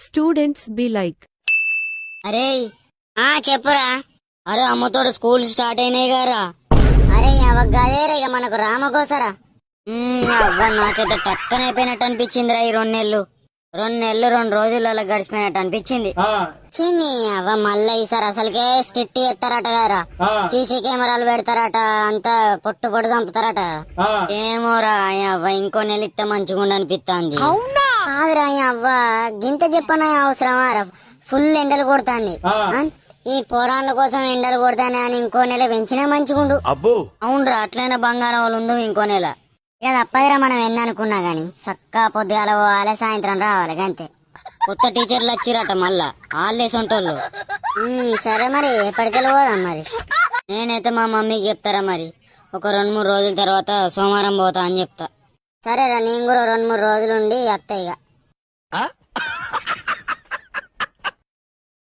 Students be like. అరే చెప్పురా. అరే అమ్మతోడు స్కూల్ స్టార్ట్ అయినాయి గారా. అరే గదేరా ఇక మనకు రామకోసరా. అవ్వ నాకైతే టక్కనైపోయినట్టు అనిపించిందిరా ఈ 2 నెలలు. 2 రోజులలో గడిచిపోయినట్టు అనిపించింది. చిన్ని అవ్వ మళ్ళా ఈసారి అసలుకే స్ట్రిక్ట్ చేస్తారట గారా. సీసీ కెమెరాలు పెడతారట, అంతా పొట్టు చంపుతారట. ఏమోరా అవ్వ ఇంకో నెల ఇస్తే మంచిగా అనిపిస్తుంది. కాదురా అవ్వ గింత చెప్పనా అవసరమా? ఫుల్ ఎండలు కొడతాంది. ఈ పోరాన్ల కోసం ఎండలు కొడతానే అని ఇంకో నెల పెంచినా మంచిగుండు. అవునరా అట్లయినా బంగారం వాళ్ళు ఉందో ఇంకో నెల. ఇక తప్పదురా మనం ఎన్ని అనుకున్నా గాని చక్కా పొద్దుగాల పోవాలి, సాయంత్రం రావాలి అంతే. కొత్త టీచర్లు వచ్చిరట మళ్ళా వాళ్ళేసొంటోళ్ళు. సరే మరి ఎప్పటికెళ్ళి పోదాం మరి? నేనైతే మా మమ్మీకి చెప్తారా మరి ఒక 2-3 రోజుల తర్వాత సోమవారం పోతా అని చెప్తా. సరేరా నేను కూడా 2-3 రోజులుండి వస్తా ఇక.